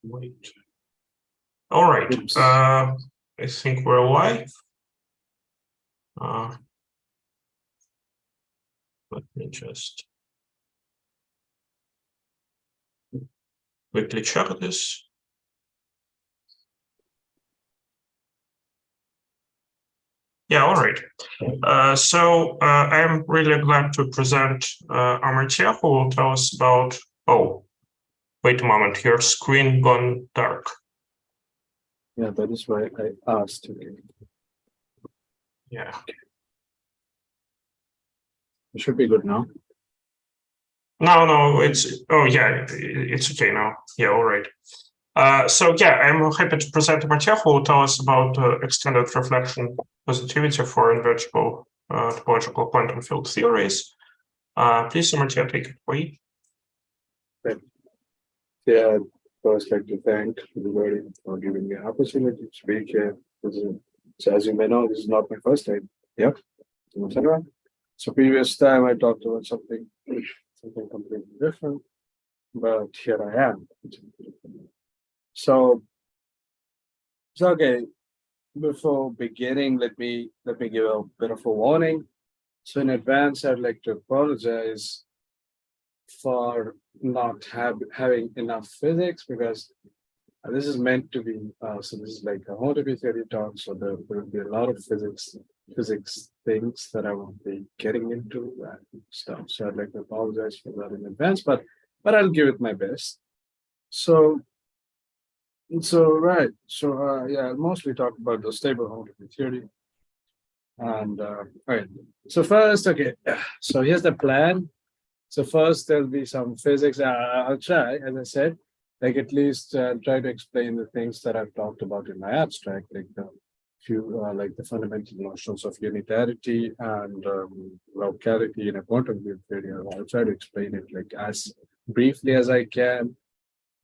Wait. All right. I think we're live. Let me just quickly check this. Yeah, all right. I'm really glad to present Amartya, who will tell us about, oh, wait a moment, your screen gone dark. Yeah, that is why I asked. Yeah. It should be good now. No, oh yeah, it's okay now. Yeah, all right. I'm happy to present Amartya, who will tell us about extended reflection positivity for invertible topological quantum field theories. Please, Amartya, take it away. Right. Yeah, first like to thank everybody for giving me an opportunity to speak here. So as you may know, this is not my first time. Yep. So previous time I talked about something completely different, but here I am. So okay. Before beginning, let me give a bit of a warning. So in advance, I'd like to apologize for not having enough physics, because this is meant to be so this is like a homotopy theory talk, so there will be a lot of physics things that I won't be getting into and stuff. So I'd like to apologize for that in advance, but I'll give it my best. So yeah, I'll mostly talk about the stable homotopy theory. And all right, so first, okay, so here's the plan. So first there'll be some physics. I'll try, as I said, like at least try to explain the things that I've talked about in my abstract, like the like the fundamental notions of unitarity and locality in a quantum field theory. I'll try to explain it like as briefly as I can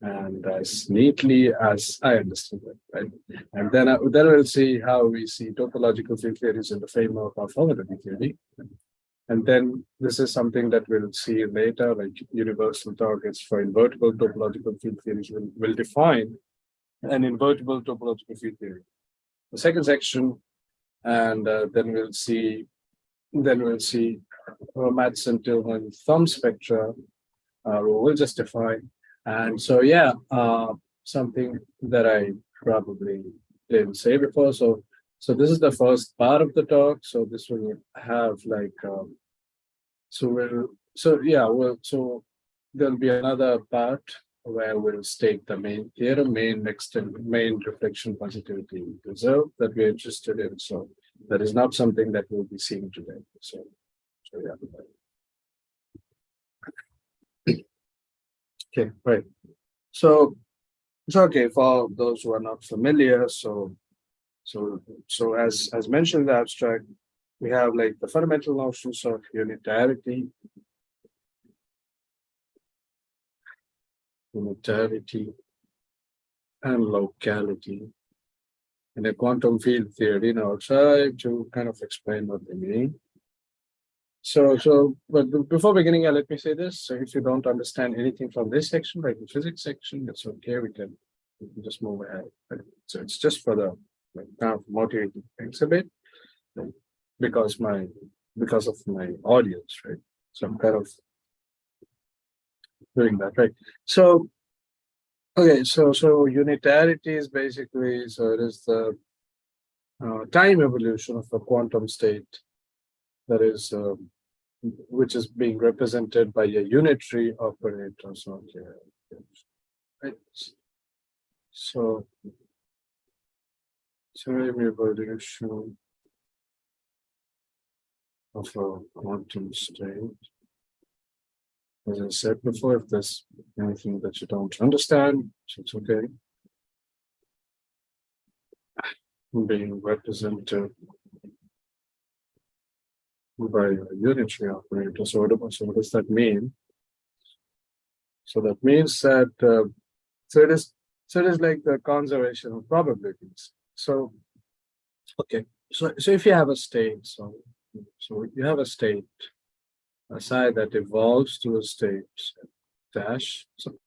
and as neatly as I understand it, right? And then we'll see how we see topological field theories in the framework of homotopy theory. And then this is something that we'll see later, like universal targets for invertible topological field theories will define an invertible topological field theory. The second section, and then we'll see Madsen-Tillman thumb spectra, we'll just define. And so, yeah, something that I probably didn't say before. So this is the first part of the talk. So this will have like, so there'll be another part where we'll state the main theorem, main reflection positivity reserve that we're interested in. So that is not something that we'll be seeing today. So yeah. Okay, right. So it's okay for those who are not familiar. So as mentioned in the abstract, we have like the fundamental notions of unitarity and locality in a quantum field theory. Now I'll try to kind of explain what they mean. But before beginning, let me say this. So if you don't understand anything from this section, like the physics section, it's okay. We can just move ahead. Right? So it's just for the kind of motivating things a bit, because of my audience, right? So I'm kind of doing that, right? So okay, so unitarity is basically, so it is the time evolution of a quantum state that is which is being represented by a unitary operator. So okay, right. So time evolution of a quantum state. As I said before, if there's anything that you don't understand, it's okay. Being represented by a unitary operator. So what does that mean? So that means that it is like the conservation of probabilities. So okay, so if you have a state, so you have a state a psi that evolves to a state dash. So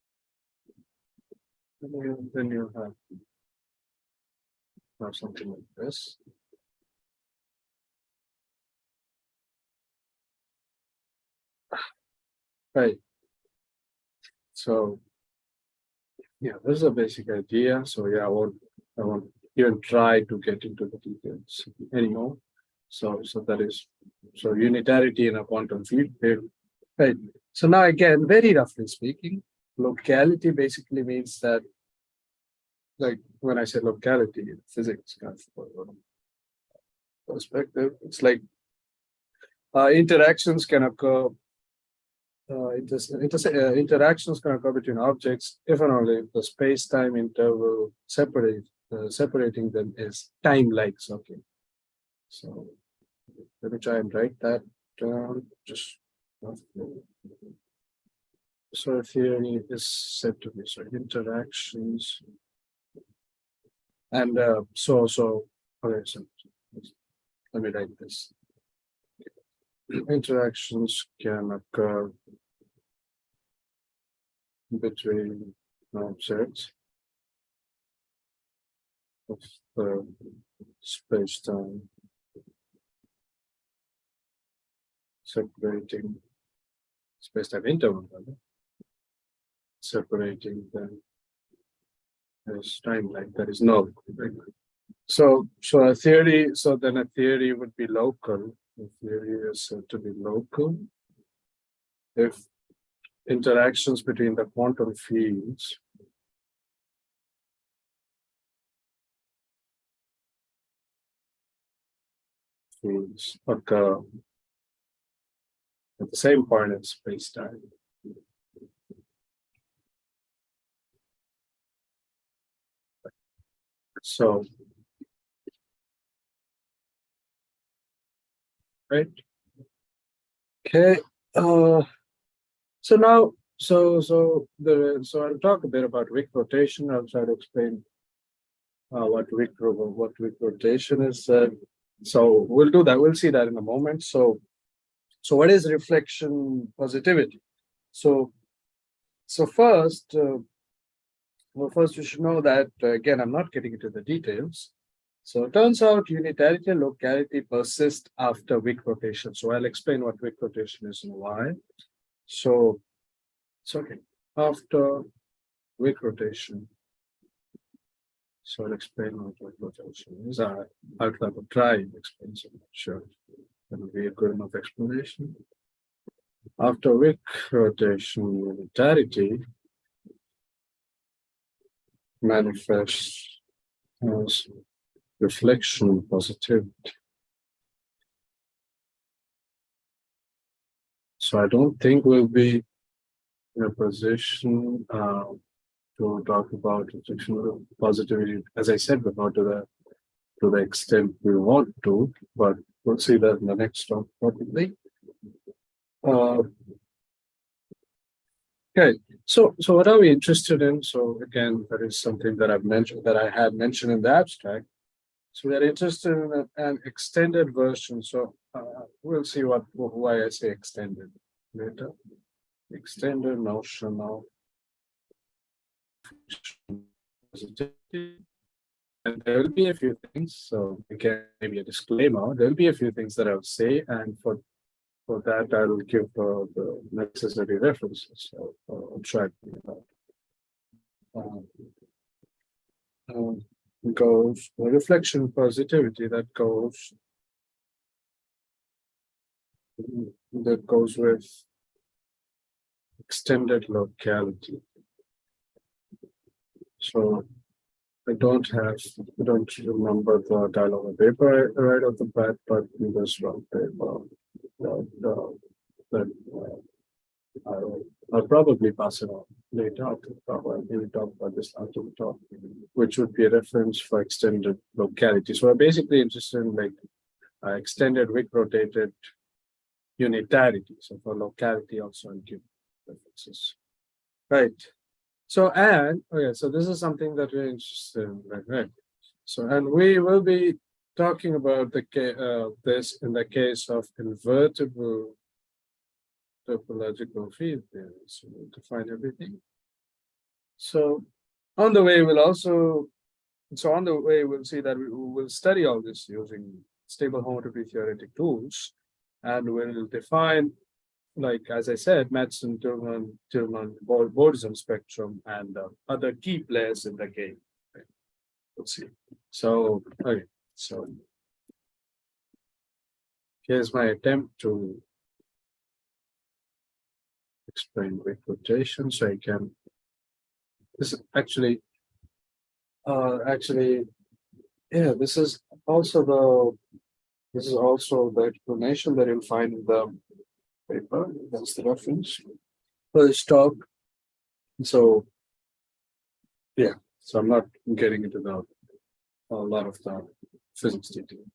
then you have something like this. Right. So yeah, this is a basic idea. So yeah, I won't even try to get into the details anymore. So that is unitarity in a quantum field. Right. So now again, very roughly speaking, locality basically means that, like when I say locality in physics kind of perspective, it's like interactions can occur. Interactions can occur between objects if and only if the space-time interval separating them is time-like. Okay. So let me try and write that down. Just so theory is said to be interactions, and okay. So let me write this. Interactions can occur between objects of the space-time separating space-time interval, separating them as time-like. That is no. So a theory. So then a theory would be local. The theory is said to be local if interactions between the quantum fields occur at the same point in space-time. So, right. Okay. So now, I'll talk a bit about Wick-rotation. I'll try to explain what Wick-rotation is. So we'll do that. We'll see that in a moment. So what is reflection positivity? So first, you should know that again, I'm not getting into the details. So it turns out unitarity and locality persist after Wick-rotation. So I'll explain what Wick-rotation is and why. So okay, after Wick-rotation. So I'll explain what Wick-rotation is. I'll try and explain, so I'm not sure that'll be a good enough explanation. After Wick-rotation, unitarity manifests as reflection positivity. So I don't think we'll be in a position to talk about reflection positivity, as I said before, to the extent we want to, but we'll see that in the next talk probably. Okay, so what are we interested in? So again, that is something that I had mentioned in the abstract. So we are interested in an extended version. So we'll see why I say extended later. Extended notion of positivity. And there will be a few things. So again, maybe a disclaimer. There will be a few things that I'll say, and for that, I will give the necessary references. So I'll try to goes reflection positivity that goes with extended locality. So I don't remember the dialogue paper right off the bat, but in this one paper that I'll probably pass it on later after the talk. I'll maybe talk about this after the talk, which would be a reference for extended locality. So we're basically interested in like extended Wick-rotated unitarity. So for locality also I'll give references. Right. So so this is something that we're interested in, right? So and we will be talking about this in the case of invertible topological field theory. So we'll define everything. So on the way, we'll see that we will study all this using stable homotopy theoretic tools, and we'll define, like as I said, Madsen, Tillman, Boltzmann spectrum, and other key players in the game. Okay. Let's see. So okay, so here's my attempt to explain Wick-rotation. So I can. This is actually, yeah. This is also the explanation that you'll find in the paper. That's the reference for this talk. So, yeah. So I'm not getting into a lot of the physics detail.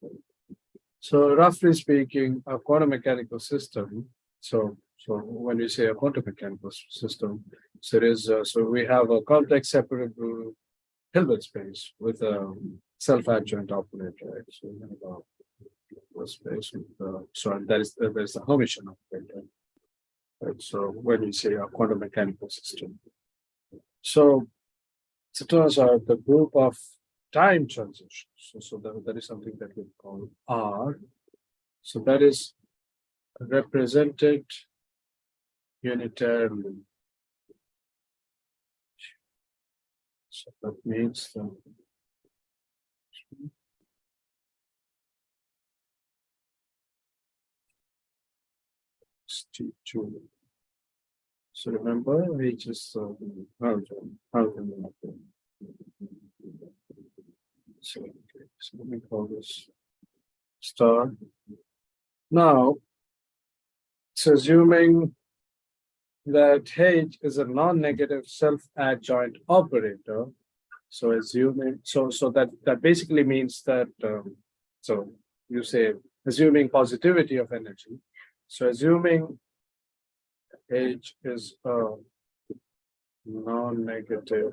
So roughly speaking, a quantum mechanical system. So when we say a quantum mechanical system, so we have a complex separable Hilbert space with a self-adjoint operator. Right? So we have a space with there's the Hermitian operator. Right? So when we say a quantum mechanical system, so it turns out the group of time transitions. So that is something that we call R. So that is represented unitarily. So that means the T2. So remember, H is so let me call this star. Now, it's assuming that H is a non-negative self-adjoint operator. So assuming so that basically means that so you say assuming positivity of energy. So assuming H is a non-negative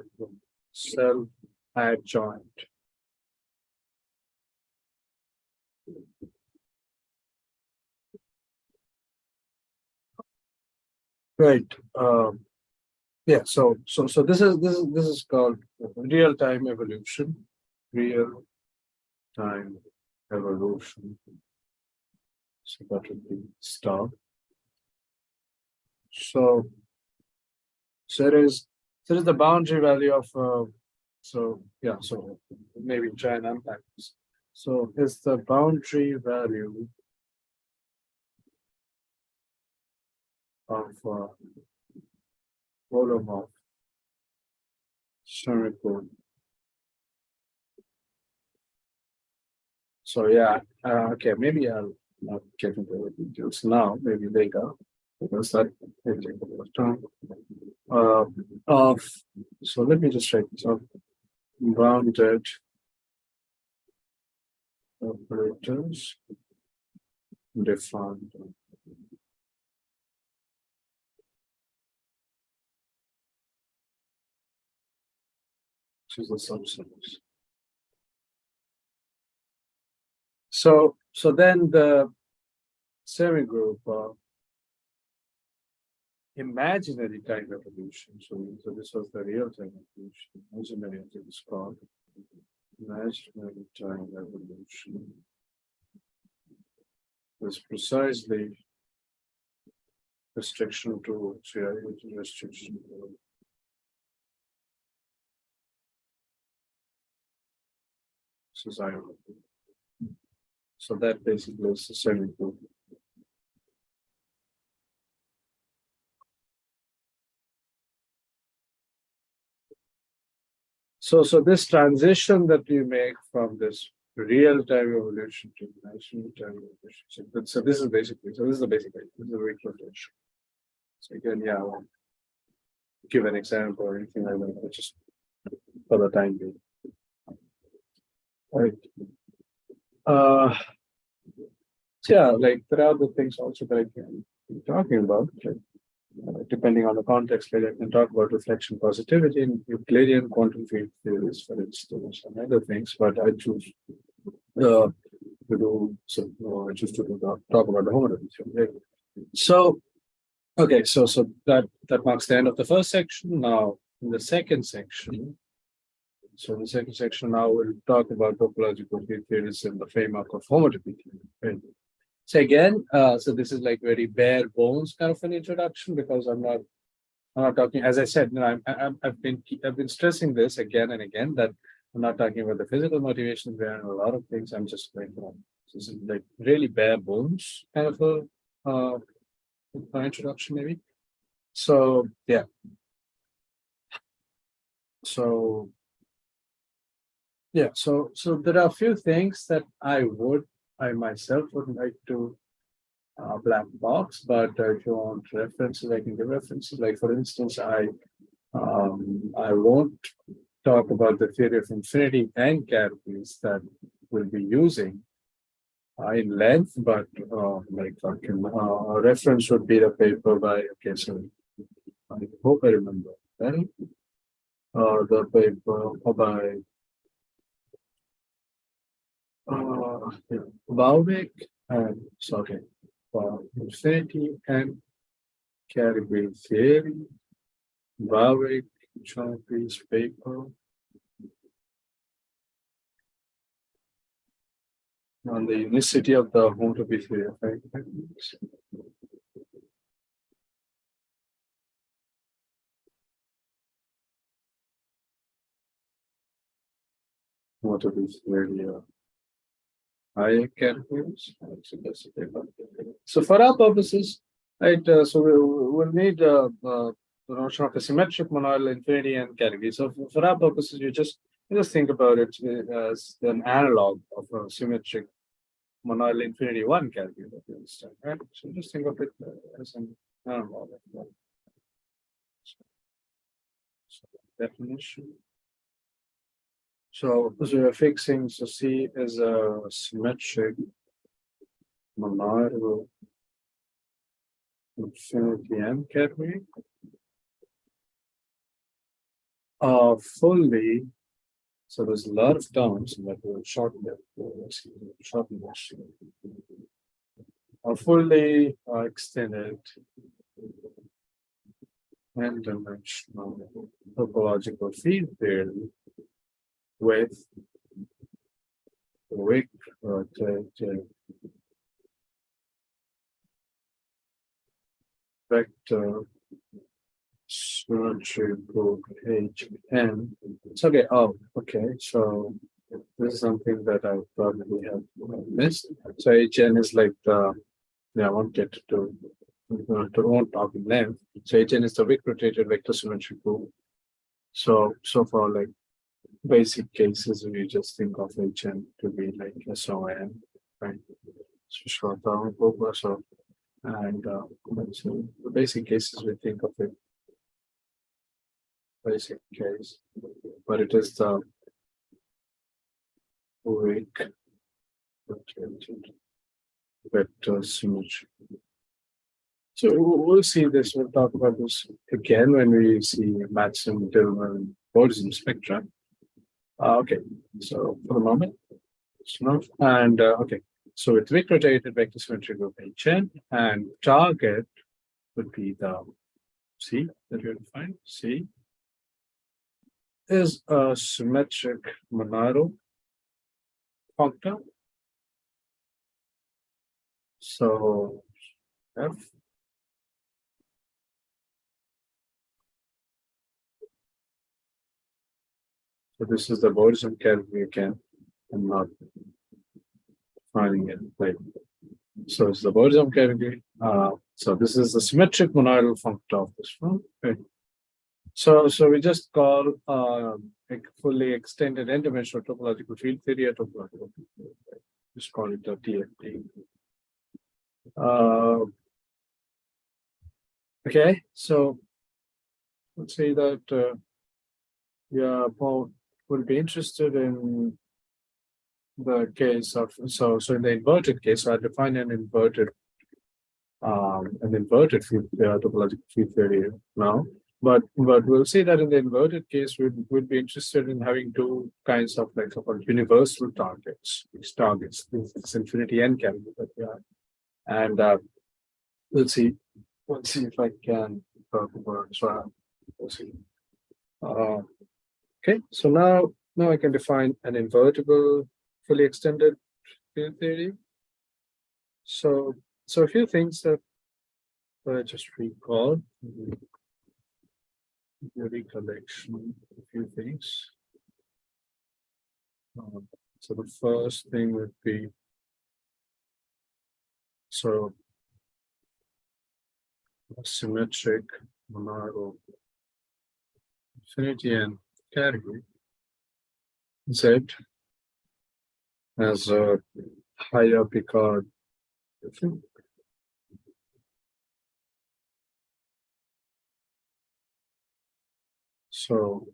self-adjoint. Right. Yeah. So this is called real-time evolution. Real-time evolution. So that would be star. So there is the boundary value of so maybe try and unpack this. So is the boundary value of holomorph spherical. So yeah, okay, maybe I'll not get into the details now, maybe later, because that may take a bit of time. So let me just check this out. Bounded operators defined. Which is the subset. So then the semigroup imaginary time evolution. So this was the real time evolution. Imaginary is called imaginary time evolution. Is precisely restriction to restriction to society. So that basically is the semigroup. So this transition that we make from this real-time evolution to imaginary time evolution. So this is the basic idea. This is a Wick-rotation. So again, yeah, I won't give an example or anything like that, but just for the time being. All right. Yeah, like there are other things also that I can be talking about. Like, depending on the context, like I can talk about reflection positivity in Euclidean quantum field theories, for instance, and other things. But I choose to do so. I choose to talk about the homotopy theory. So Okay, so that marks the end of the first section. Now, in the second section, so the second section now we'll talk about topological field theories in the framework of homotopy theory. Right? So again, so this is like very bare bones kind of an introduction because I'm not talking, as I said, you know, I've been stressing this again and again that I'm not talking about the physical motivations behind a lot of things. I'm just like, this is like really bare bones kind of a introduction maybe. So yeah. So yeah, so there are a few things that I myself would like to black box, but if you want references, I can give references. Like for instance, I won't talk about the theory of infinity and categories that we'll be using in length, but like a reference would be the paper by, okay, so I hope I remember, right? The paper by Wick and sorry, infinity and category theory, Wick, Choppy's paper on the unicity of the homotopy theory of identities. Homotopy theory of higher categories. So for our purposes, right, so we'll need the notion of a symmetric monoidal infinity and category. So for our purposes, you just think about it as an analog of a symmetric monoidal infinity one category that you understand, right? So just think of it as an analog of that. So definition. So we're fixing, so C is a symmetric monoidal infinity M category. Fully, so there's a lot of terms that will shorten this. Fully extended n-dimensional topological field theory with Wick-rotated vector symmetrical Hn. It's okay. Oh, okay. So this is something that I probably have missed. So Hn is like the, yeah, I won't get to won't talk in length. So Hn is the Wick-rotated vector symmetrical. So for like basic cases, we just think of Hn to be like SON, right? So short term focus. So and so the basic cases we think of it basic case, but it is the Wick-rotated vector symmetry. So we'll see this. We'll talk about this again when we see Maxim, Dillman, Boltzmann spectra. Okay, so for the moment, it's not. And okay, so with Wick-rotated vector symmetry group Hn, and target would be the C that we will find. C is a symmetric monoidal functor. So F. So this is the Boltzmann category again. I'm not finding it like so. It's the Boltzmann category. So this is the symmetric monoidal functor of this one. Okay. So we just call a fully extended n-dimensional topological field theory a topological field theory. Right? Just call it a TFT. Okay, so let's say that yeah, Paul would be interested in the case of so in the inverted case. So I define an inverted field topological field theory now. But we'll see that in the inverted case, we'd be interested in having two kinds of like so-called universal targets. These targets, this infinity n category that we have, and we'll see let's see if I can talk about so we'll see. Okay, so now I can define an invertible fully extended field theory. So a few things that I just recall. Your recollection, a few things. So the first thing would be so a symmetric monadal infinity and category Z as a higher Picard. So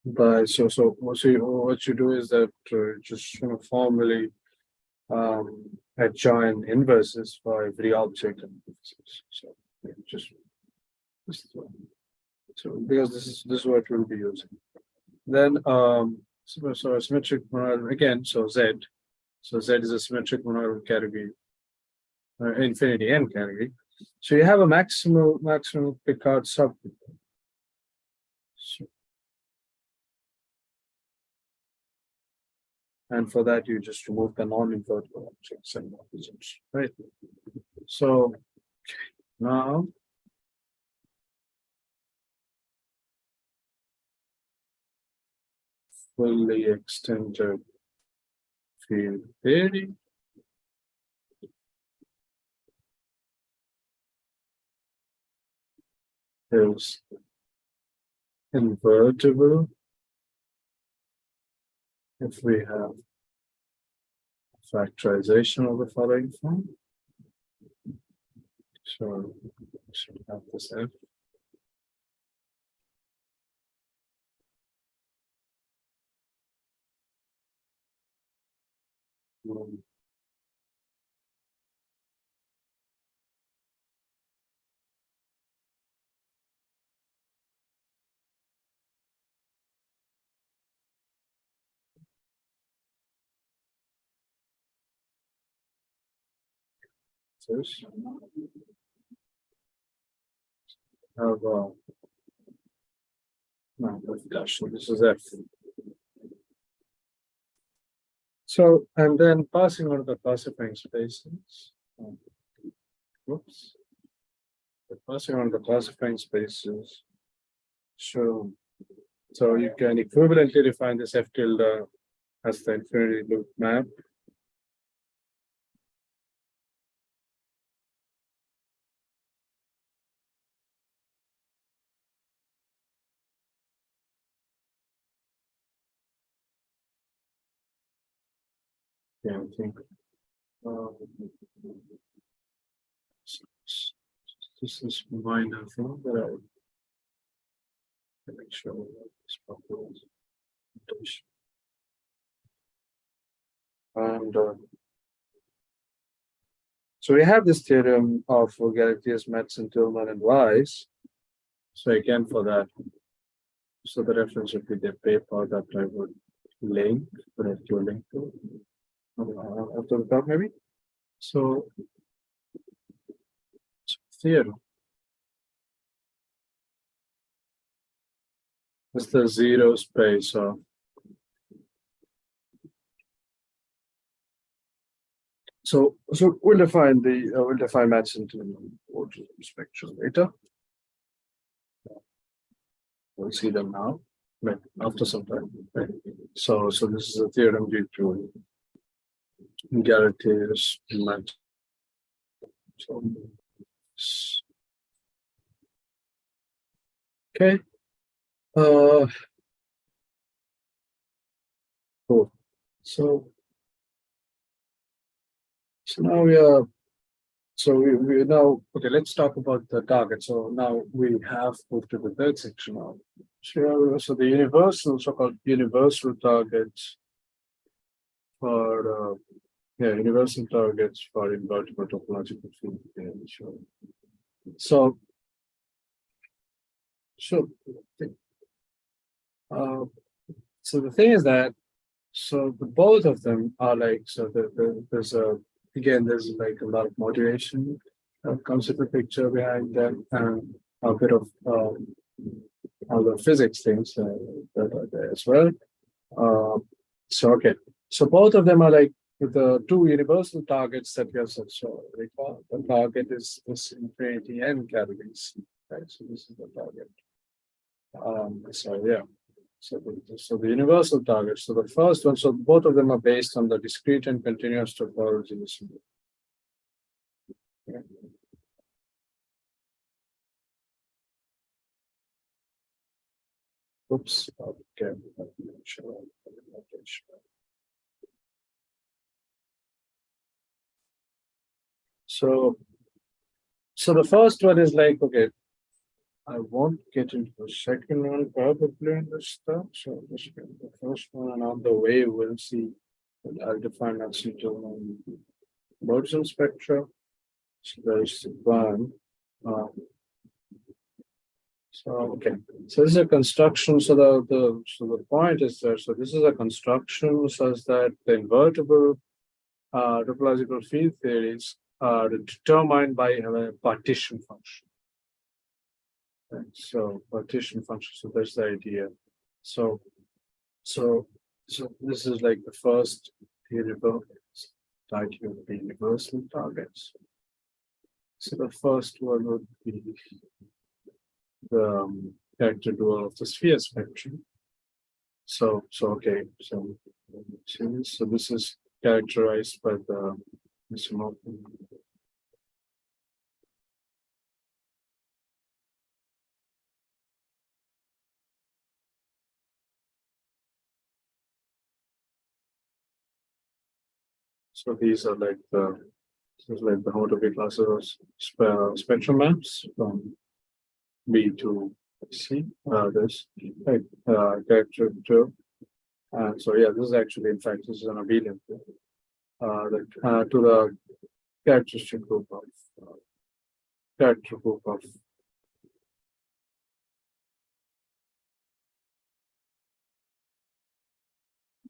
what you do is that just formally adjoin inverses for every object and so just so because this is what we'll be using. Then so a symmetric monadal again, so Z is a symmetric monadal category, infinity n category. So you have a maximal Picard subgroup. And for that, you just remove the non-invertible objects and opposites, right? So now fully extended field theory is invertible if we have factorization of the following form. So we should have this F. This have no, dash. So this is F. So and then passing on to the classifying spaces. Whoops. Passing on the classifying spaces. So you can equivalently define this F tilde as the infinity loop map. Yeah, I think this is minor thing, but I make sure this properly. And so we have this theorem of Galactius, Madsen, Tillman, and Weiss. So again, for that, so the reference would be the paper that I would link, put your link to after the talk, maybe. So theorem is the zero space of so we'll define Madsen Tillman spectrum later. We'll see them now, but after some time. Right? So this is a theorem due to Galactius, Madsen. Okay. Cool. So now we are. So we now okay. Let's talk about the target. So now we have moved to the third section now. So the universal, so-called universal targets for universal targets for invertible topological field theory. So the thing is that both of them are like there's a again, there's like a lot of motivation that comes with the picture behind them, and a bit of other physics things that are there as well. Okay, so both of them are like the two universal targets that we have set. So the target is this infinity n categories, right? So this is the target. So yeah. So the universal targets. So the first one, so both of them are based on the discrete and continuous topologies. Yeah. Oops. Okay. So the first one is like, okay, I won't get into the second one probably in this stuff. So just get the first one, and on the way we'll see. I'll define that into Boltzmann spectra. So there's the one. So okay, so this is a construction. So the point is that this is a construction such that the invertible topological field theories are determined by a partition function. Right? So partition function. So that's the idea. So this is like the first variable type of the universal targets. So the first one would be the character dual of the sphere spectrum. So this is characterized by the so these are like the homotopy classes of spectrum maps from B to C. This character 2. And so yeah, this is actually, in fact, this is an abelian to the characteristic group of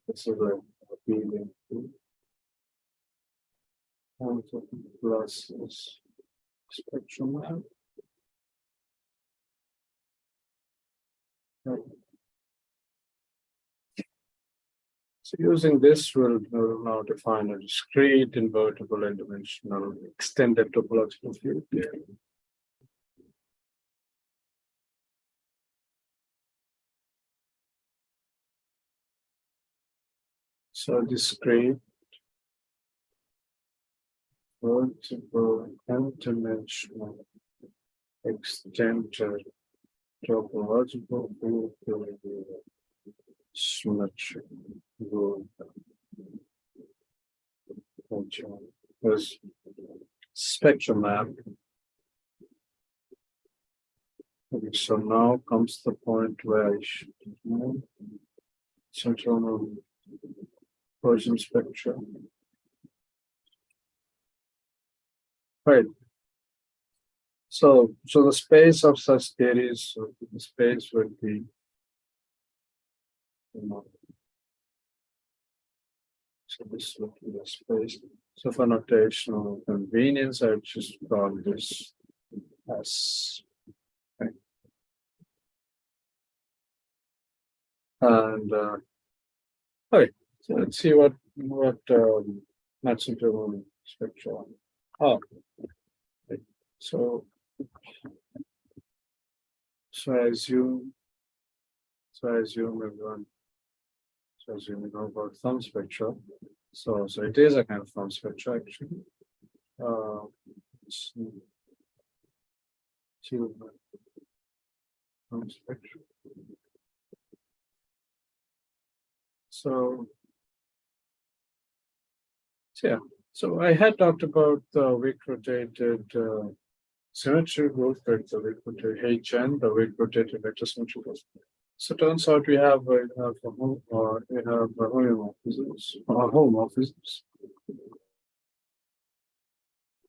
this is a abelian plus this spectrum map. So using this, we'll now define a discrete, invertible, and dimensional extended topological field theory. So discrete, invertible, and dimensional extended topological field theory. Symmetry. There's spectrum map. Okay, so now comes the point where I should central Gaussian spectrum. Right. So the space of such theories, the space would be, so this would be the space. So for notational convenience, I just call this S. Okay. And okay, so let's see what Matsumoto spectrum. Oh, okay. So I assume everyone. So as you know about thumb spectra. So it is a kind of thumb spectra actually. Thumb spectra. So yeah. So I had talked about the Wick-rotated symmetry group, right? The Wick-rotated HN, the Wick-rotated vector symmetry group. So it turns out we have homomorphisms.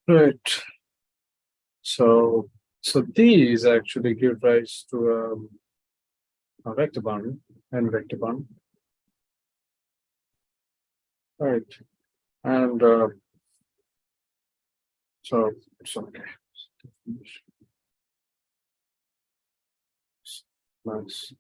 Right. So these actually give rise to a vector boundary and vector boundary. Right. And So it's okay. Nice.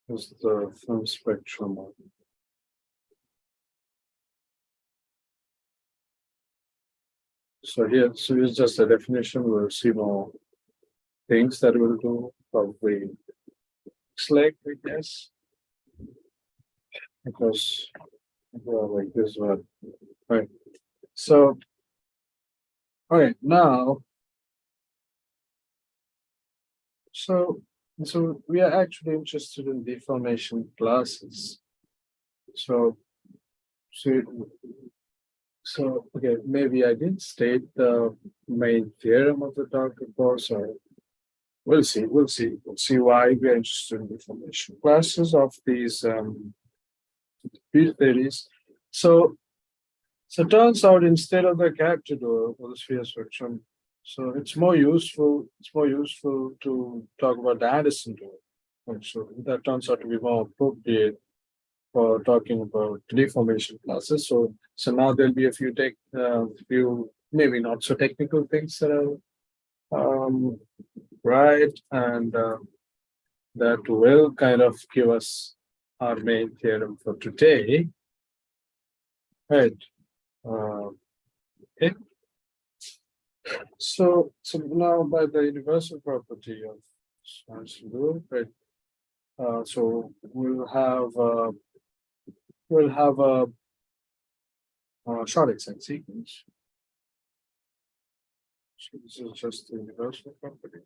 Is the film spectrum. So here's just a definition. We'll see more things that we'll do. Probably Slack, I guess, because well, like this one. Right. So, all right, now, so we are actually interested in deformation classes. So okay, maybe I didn't state the main theorem of the talk before, so we'll see why we are interested in deformation classes of these field theories. So turns out instead of the character door or the sphere spectrum, so it's more useful to talk about the Anderson door. And so that turns out to be more appropriate for talking about deformation classes. So now there'll be a few maybe not so technical things that are right, and that will kind of give us our main theorem for today. Right. Okay. So now by the universal property of Anderson door, right? So we'll have a short exact sequence. So this is just the universal property.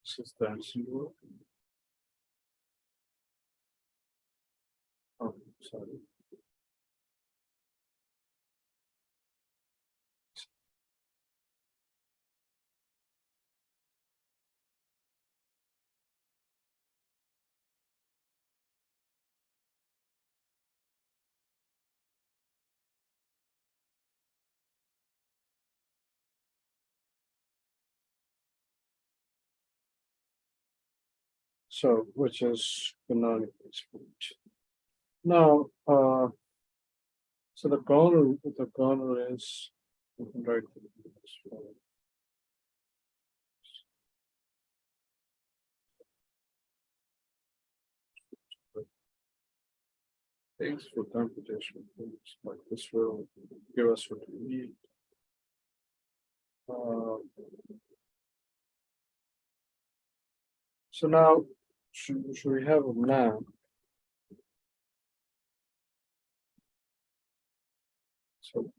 This is the Anderson door. Oh, sorry. So which is canonical exponent. Now, so the kernel is we can write things for computation. Like this will give us what we need. So now, should we have a map? So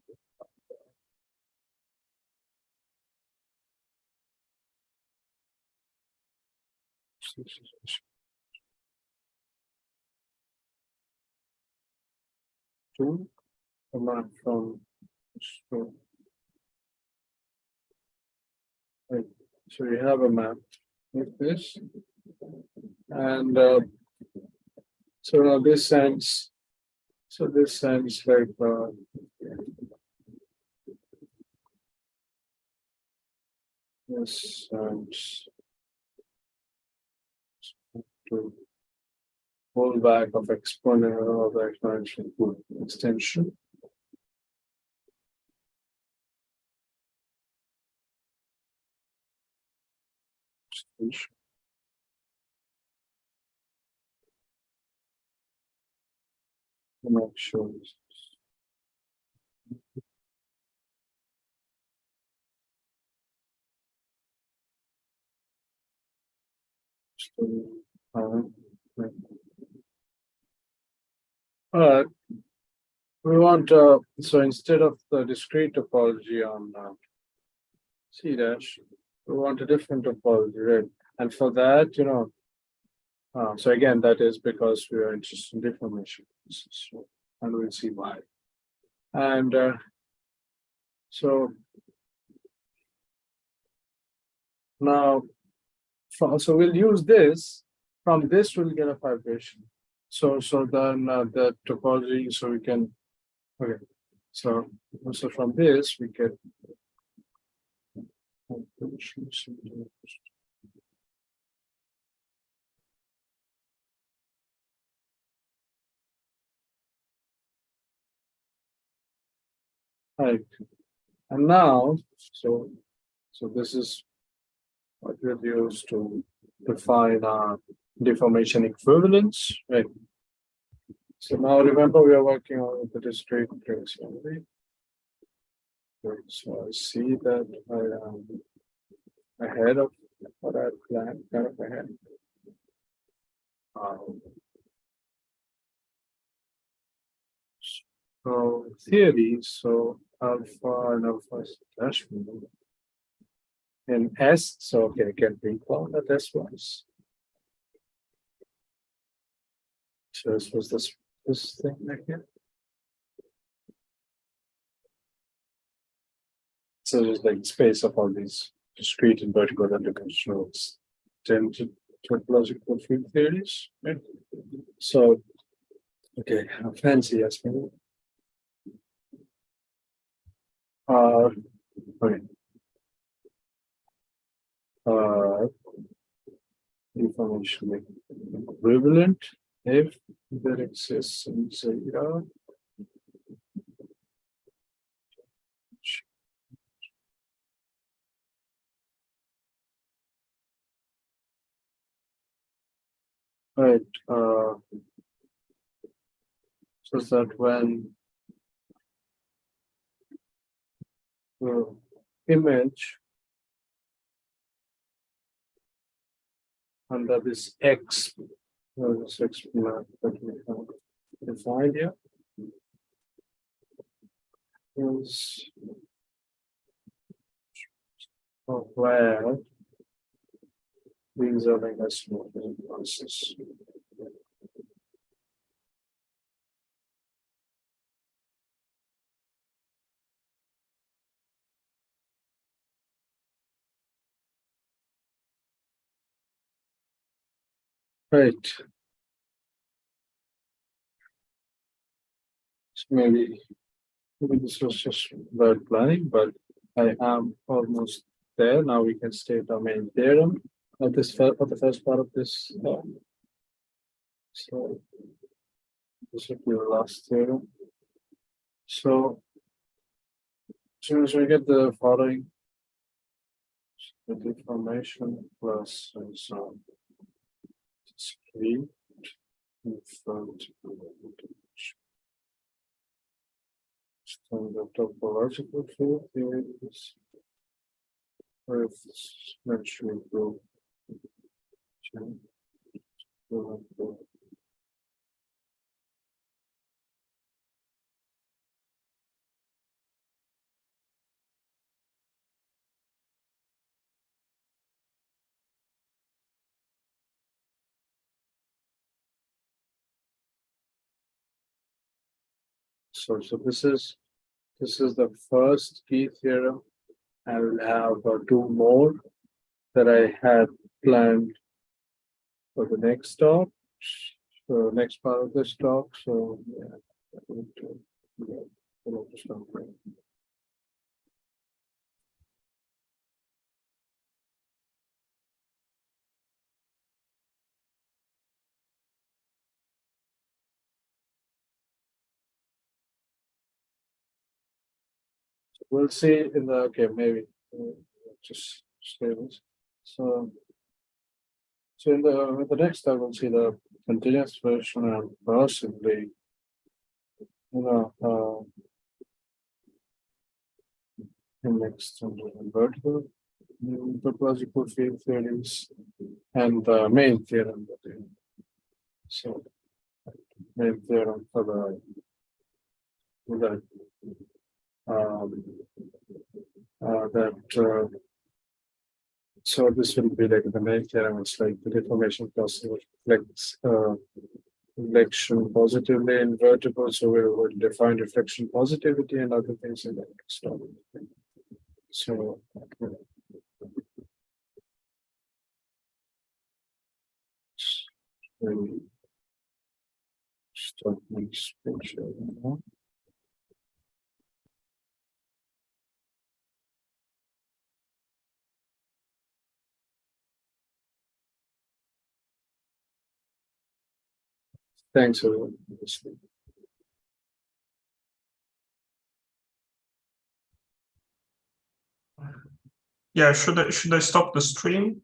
two a map from right. So we have a map like this, and so now this sends. So this sends like this sends to whole back of exponent of the exponential extension. I'm not sure. We want so instead of the discrete topology on C dash, we want a different topology, right? And for that, so again, that is because we are interested in deformation, so, and we'll see why. And so now, so we'll use this. From this, we'll get a vibration. So then the topology, so we can, okay. So from this we get. Right. And now, so this is what we'll use to define our deformation equivalence, right? So now remember we are working on the discrete trace only. Right, so I see that I am ahead of what I planned, kind of ahead. So theory, so alpha and alpha dash in S, so okay, I can recall that S was. So this was this thing right here. So there's like space of all these discrete and vertical controls tangent topological field theories, right? So okay, how fancy yes maybe. Okay. Information equivalent if there exists some zero. Right. So that when the image under this X, this X that we have defined here is where these are like a small process. Right. So maybe this was just about planning, but I am almost there. Now we can state our main theorem of this for the first part of this. So this would be the last theorem. So as soon as we get the following, the deformation plus some discrete in front of the topological field theories with symmetry group. So this is the first key theorem. I will have two more that I had planned for the next talk. So next part of this talk. So yeah, we'll see in the maybe just say this. So in the next talk we'll see the continuous version and possibly next invertible topological field theories and the main theorem. So main theorem for that so this will be like the main theorem. It's like the deformation process reflects reflection positively invertible. So we will define reflection positivity and other things in the next topic. So Start next picture. Thanks for listening. Yeah, should I stop the stream?